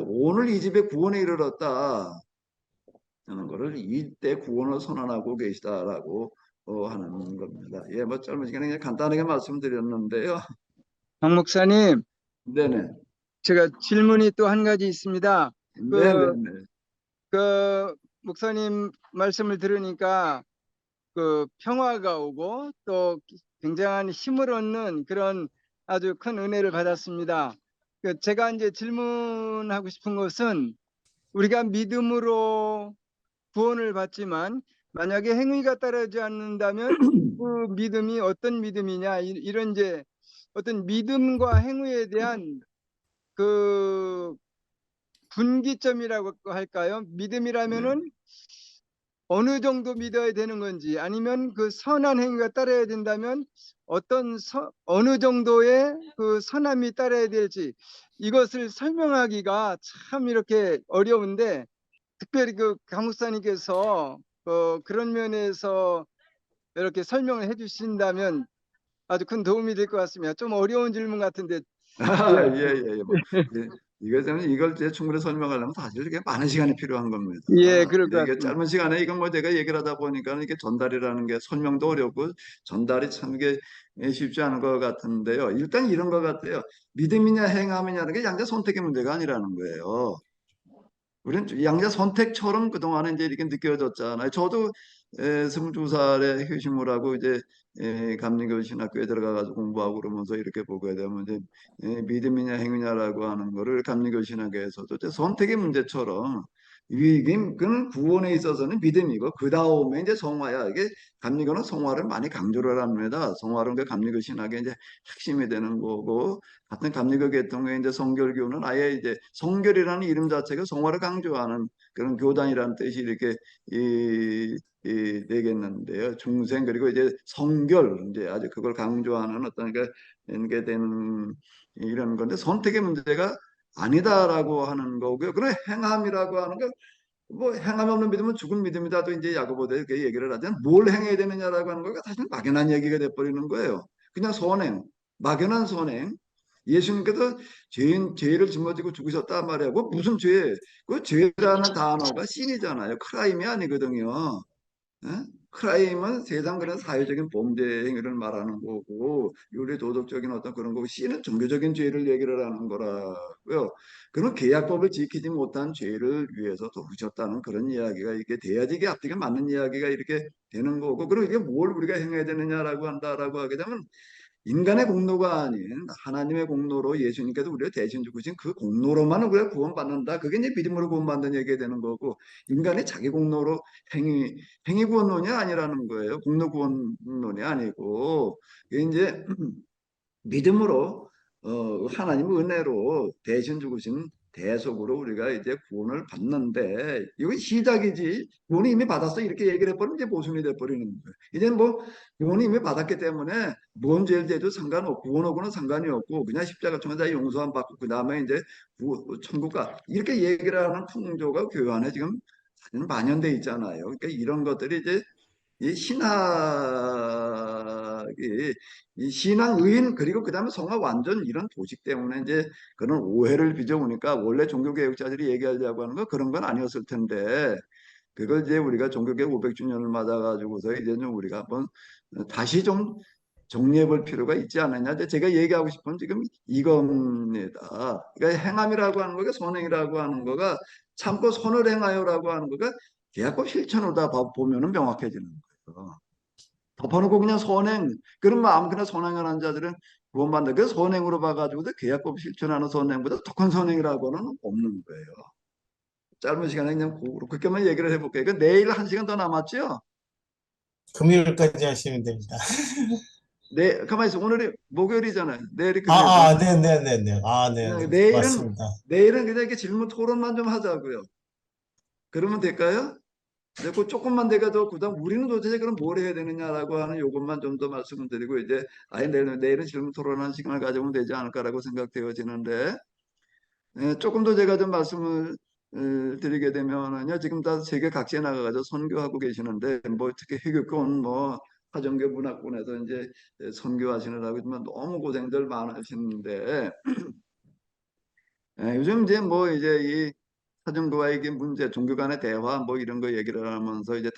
오늘 이 집에 구원에 이르렀다 하는 거를 이때 구원을 선언하고 계시다라고 하는 겁니다. 예, 뭐 짧은 시간에 그냥 간단하게 말씀드렸는데요. 박 목사님, 네네. 제가 질문이 또 한 가지 있습니다. 네네네. 그 목사님 말씀을 들으니까 그 평화가 오고 또 굉장한 힘을 얻는 그런 아주 큰 은혜를 받았습니다. 제가 이제 질문하고 싶은 것은 우리가 믿음으로 구원을 받지만 만약에 행위가 따르지 않는다면 그 믿음이 어떤 믿음이냐 이런 이제 어떤 믿음과 행위에 대한 그 분기점이라고 할까요? 믿음이라면은 어느 정도 믿어야 되는 건지 아니면 그 선한 행위가 따라야 된다면 어느 정도의 그 선함이 따라야 될지 이것을 설명하기가 참 이렇게 어려운데 특별히 그 강목사님께서 그런 면에서 이렇게 설명을 해주신다면 아주 큰 도움이 될 것 같습니다. 좀 어려운 질문 같은데 예. 뭐, 이걸 이제 충분히 설명하려면 사실 이게 많은 시간이 필요한 겁니다. 예, 그럴 것 이게 같습니다. 짧은 시간에 이건 뭐 제가 얘기를 하다 보니까 이게 전달이라는 게 설명도 어렵고 전달이 참 이게 쉽지 않은 것 같은데요. 일단 이런 것 같아요. 믿음이냐 행함이냐는 게 양자 선택의 문제가 아니라는 거예요. 우리는 양자 선택처럼 그동안에 이제 이렇게 느껴졌잖아요. 저도 22살에 휴심을 하고 이제 감리교 신학교에 들어가가지고 공부하고 그러면서 이렇게 보게 되면 이제 믿음이냐 행위냐라고 하는 거를 감리교 신학에서도 이제 선택의 문제처럼 이게 그는 구원에 있어서는 믿음이고 그 다음에 이제 성화야. 이게 감리교는 성화를 많이 강조를 합니다. 성화론 그 감리교 신학의 이제 핵심이 되는 거고 같은 감리교 계통의 이제 성결교는 아예 이제 성결이라는 이름 자체가 성화를 강조하는 그런 교단이라는 뜻이 이렇게 되겠는데요. 중생 그리고 이제 성결 이제 아주 그걸 강조하는 어떤 게 되는 이런 건데 선택의 문제가 아니다라고 하는 거고요. 그런 행함이라고 하는 거 뭐 행함이 없는 믿음은 죽은 믿음이다도 이제 야고보도 이렇게 얘기를 하잖아요. 뭘 행해야 되느냐라고 하는 거가 사실 막연한 얘기가 돼버리는 거예요. 그냥 선행, 막연한 선행. 예수님께서 죄를 짊어지고 죽으셨단 말이에요. 그 무슨 죄? 그 죄라는 단어가 신이잖아요. 크라임이 아니거든요. 예? 크라임은 세상 그런 사회적인 범죄 행위를 말하는 거고 윤리 도덕적인 어떤 그런 거고 씨는 종교적인 죄를 얘기를 하는 거라고요. 그런 계약법을 지키지 못한 죄를 위해서 도우셨다는 그런 이야기가 이게 돼야지 이게 앞뒤가 맞는 이야기가 이렇게 되는 거고 그리고 이게 뭘 우리가 행해야 되느냐라고 한다라고 하게 되면 인간의 공로가 아닌 하나님의 공로로 예수님께서 우리가 대신 죽으신 그 공로로만 우리가 구원받는다. 그게 이제 믿음으로 구원받는 얘기가 되는 거고 인간이 자기 공로로 행위 구원론이 아니라는 거예요. 공로 구원론이 아니고 이게 이제 믿음으로 하나님의 은혜로 대신 죽으신 대속으로 우리가 이제 구원을 받는데 이건 시작이지 구원이 이미 받았어 이렇게 얘기를 해버리면 이제 모순이 돼버리는 거예요. 이제 뭐 구원이 이미 받았기 때문에 뭔 죄를 져도 상관없고 구원하고는 상관이 없고 그냥 십자가 통해서 용서함 받고 그 다음에 이제 천국 가 이렇게 얘기를 하는 풍조가 교회 안에 지금 사실 만연돼 있잖아요. 그러니까 이런 것들이 이제 이 신학이 이 신앙 의인 그리고 그다음에 성화 완전 이런 도식 때문에 이제 그런 오해를 빚어오니까 원래 종교개혁자들이 얘기하려고 하는 거 그런 건 아니었을 텐데 그걸 이제 우리가 종교개혁 500주년을 맞아가지고서 이제 좀 우리가 한번 다시 좀 정리해 볼 필요가 있지 않느냐. 근데 제가 얘기하고 싶은 지금 이겁니다. 그러니까 행함이라고 하는 거가 선행이라고 하는 거가 참고 선을 행하여라고 하는 거가 계약법 실천으로 다 보면은 명확해지는 거예요. 덮어놓고 그냥 선행, 그런 아무나 선행하는 자들은 구원받는다. 그 선행으로 봐가지고도 계약법 실천하는 선행보다 더 큰 선행이라고는 없는 거예요. 짧은 시간에 그냥 그렇게만 얘기를 해볼게요. 그 내일 1시간 더 남았죠? 금요일까지 하시면 됩니다. 가만히 있어. 오늘이 목요일이잖아요. 내일이 금요일. 네네네네. 네. 내일은, 맞습니다. 내일은 그냥 이렇게 질문 토론만 좀 하자고요. 그러면 될까요? 근데 그 조금만 돼가도 그다음 우리는 도대체 그럼 뭘 해야 되느냐라고 하는 요것만 좀 더 말씀을 드리고 이제 아예 내일은 질문 토론하는 시간을 가지면 되지 않을까라고 생각되어지는데 조금 더 제가 좀 말씀을 드리게 되면은요 지금 다 세계 각지에 나가가지고 선교하고 계시는데 뭐 특히 해교권 뭐 화정교 문화권에서 이제 선교하시느라고 정말 너무 고생들 많으시는데 요즘 이제 뭐 이제 이 사정교와 이게 문제, 종교 간의 대화 뭐 이런 거 얘기를 하면서 이제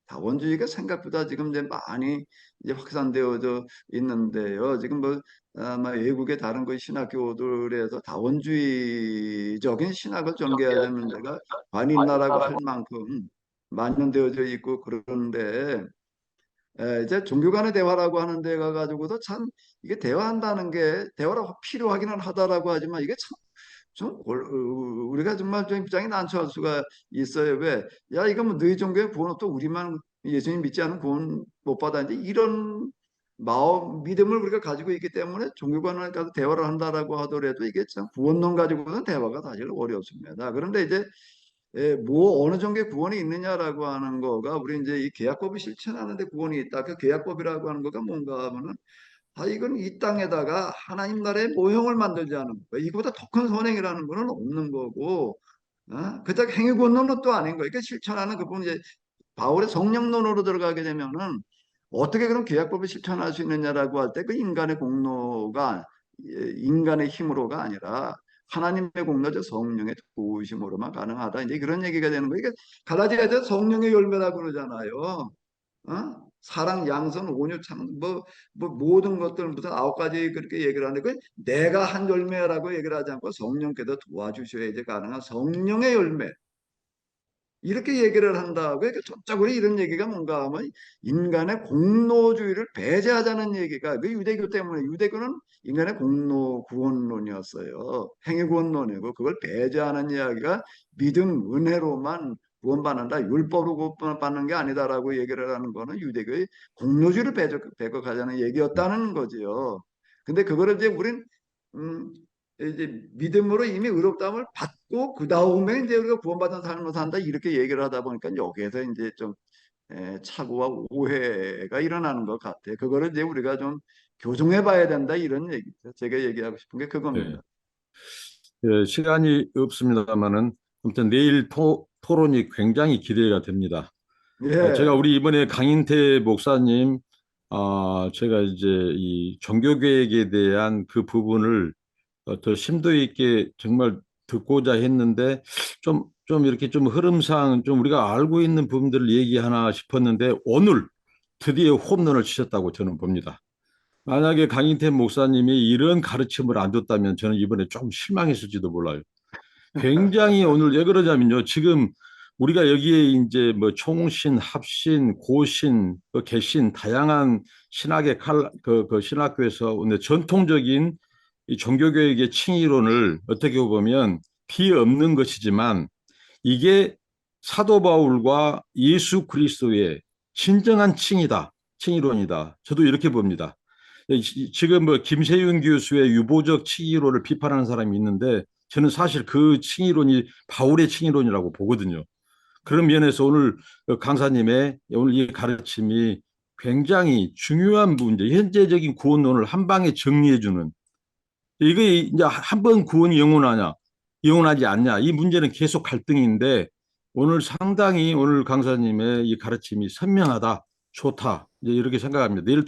다원주의가 생각보다 지금 이제 많이 이제 확산되어져 있는데요. 지금 뭐 아마 외국의 다른 그 신학교들에서 다원주의적인 신학을 전개하자는 데가 많이 있나라고 할 만큼 만연되어져 있고 그런데 이제 종교 간의 대화라고 하는 데 가가지고도 참 이게 대화한다는 게 대화라고 필요하기는 하다라고 하지만 이게 참 우리가 정말 좀 입장이 난처할 수가 있어요. 왜? 야, 이거 뭐 너희 종교의 구원 또 우리만 예수님 믿지 않은 구원 못 받았는데 이런 마음, 믿음을 우리가 가지고 있기 때문에 종교관을 가서 대화를 한다라고 하더라도 이게 참 구원론 가지고는 대화가 사실 어렵습니다. 그런데 이제 뭐 어느 정도의 구원이 있느냐라고 하는 거가 우리 이제 이 계약법을 실천하는데 구원이 있다. 그 계약법이라고 하는 거가 뭔가 하면은 이건 이 땅에다가 하나님 나라의 모형을 만들자는 거예요. 이거보다 더 큰 선행이라는 거는 없는 거고, 그렇다고 행위권론은 또 아닌 거예요. 그러니까 실천하는 그 부분 이제 바울의 성령론으로 들어가게 되면은 어떻게 그런 계약법을 실천할 수 있느냐라고 할 때 그 인간의 공로가 인간의 힘으로가 아니라 하나님의 공로죠. 성령의 도우심으로만 가능하다. 이제 그런 얘기가 되는 거예요. 이게 갈라디아서 성령의 열매라고 그러잖아요. 사랑, 양선, 온유, 참, 뭐 모든 것들 무슨 9가지 그렇게 얘기를 하는데 그 내가 한 열매라고 얘기를 하지 않고 성령께서 도와주셔야지 가능한 성령의 열매. 이렇게 얘기를 한다고 그러니까 전적으로 이런 얘기가 뭔가 하면 인간의 공로주의를 배제하자는 얘기가 그 유대교 때문에 유대교는 인간의 공로 구원론이었어요. 행위구원론이고 그걸 배제하는 이야기가 믿음 은혜로만 구원받는다 율법으로 구원받는 게 아니다라고 얘기를 하는 거는 유대교의 공로주의를 배격하자는 얘기였다는 거지요. 근데 그거를 이제 우린 음, 이제 믿음으로 이미 의롭다함을 받고 그 다음에 이제 우리가 구원받은 삶을 산다 이렇게 얘기를 하다 보니까 여기에서 이제 좀 착오와 오해가 일어나는 것 같아요. 그거를 이제 우리가 좀 교정해 봐야 된다 이런 얘기죠. 제가 얘기하고 싶은 게 네. 그겁니다. 시간이 없습니다만은 아무튼 내일 토론이 굉장히 기대가 됩니다. 제가 예, 우리 이번에 강인태 목사님, 제가 이제 이 종교개혁에 대한 그 부분을 더 심도 있게 정말 듣고자 했는데 좀 이렇게 좀 흐름상 좀 우리가 알고 있는 부분들을 얘기하나 싶었는데 오늘 드디어 홈런을 치셨다고 저는 봅니다. 만약에 강인태 목사님이 이런 가르침을 안 줬다면 저는 이번에 좀 실망했을지도 몰라요. 굉장히 오늘 왜 그러냐면요. 지금 우리가 여기에 이제 뭐 총신, 합신, 고신, 개신 다양한 신학의 그 신학교에서 오늘 전통적인 이 종교교육의 칭의론을 어떻게 보면 비없는 것이지만 이게 사도 바울과 예수 그리스도의 진정한 칭의다, 칭의론이다. 저도 이렇게 봅니다. 지금 뭐 김세윤 교수의 유보적 칭의론을 비판하는 사람이 있는데 저는 사실 그 칭의론이 바울의 칭의론이라고 보거든요. 그런 면에서 오늘 강사님의 오늘 이 가르침이 굉장히 중요한 문제, 현재적인 구원론을 한 방에 정리해주는 이게 이제 한 번 구원이 영원하냐, 영원하지 않냐 이 문제는 계속 갈등인데 오늘 상당히 오늘 강사님의 이 가르침이 선명하다, 좋다 이제 이렇게 생각합니다. 내일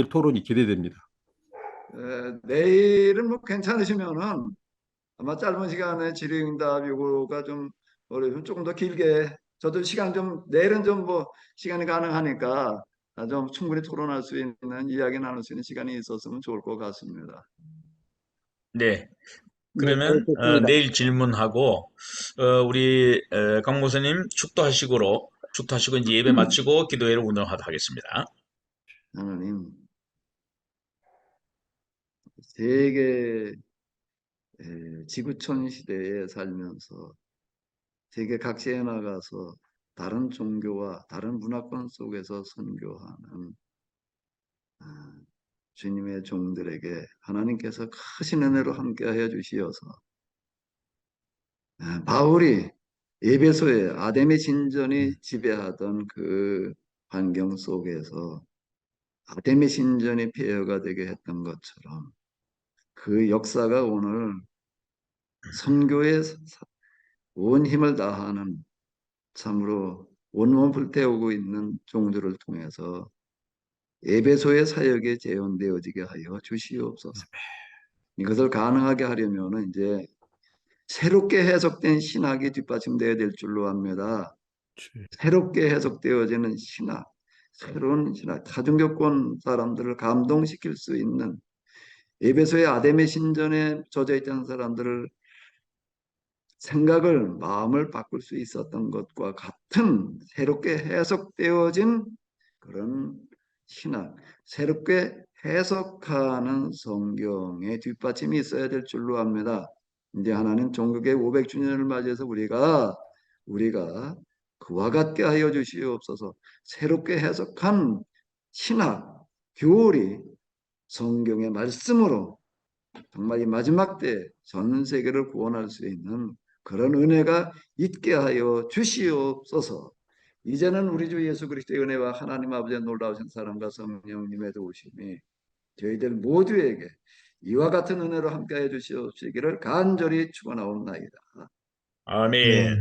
토론이 기대됩니다. 내일은 뭐 괜찮으시면은 아마 짧은 시간에 질의응답이고가 좀 어려우면 조금 더 길게 저도 시간 좀 내일은 좀 뭐 시간이 가능하니까 좀 충분히 토론할 수 있는 이야기 나눌 수 있는 시간이 있었으면 좋을 것 같습니다. 네. 네, 그러면 그렇겠습니다. 내일 질문하고 우리 강 목사님 축도하시고 이제 예배 마치고 기도회를 운영하도록 하겠습니다. 하나님, 세계 지구촌 시대에 살면서 세계 각지에 나가서 다른 종교와 다른 문화권 속에서 선교하는 아, 주님의 종들에게 하나님께서 크신 은혜로 함께하여 주시어서 바울이 에베소의 아담의 신전이 지배하던 그 환경 속에서 아담의 신전이 폐허가 되게 했던 것처럼 그 역사가 오늘 선교에 온 힘을 다하는 참으로 온몸을 불태우고 있는 종들을 통해서 에베소의 사역에 재현되어지게 하여 주시옵소서. 이것을 가능하게 하려면 이제 새롭게 해석된 신학이 뒷받침되어야 될 줄로 압니다. 새롭게 해석되어지는 신학, 새로운 신학, 타종교권 사람들을 감동시킬 수 있는 에베소의 아담의 신전에 젖어 있던 사람들을 생각을, 마음을 바꿀 수 있었던 것과 같은 새롭게 해석되어진 그런 신학, 새롭게 해석하는 성경의 뒷받침이 있어야 될 줄로 압니다. 이제 하나님 종국의 500주년을 맞이해서 우리가 그와 같게 하여 주시옵소서. 새롭게 해석한 신학, 교리, 성경의 말씀으로 정말 이 마지막 때 전 세계를 구원할 수 있는 그런 은혜가 있게 하여 주시옵소서. 이제는 우리 주 예수 그리스도의 은혜와 하나님 아버지의 놀라우신 사랑과 성령님의 도우심이 저희들 모두에게 이와 같은 은혜로 함께해 주시기를 간절히 축원하옵나이다. 아멘. 예.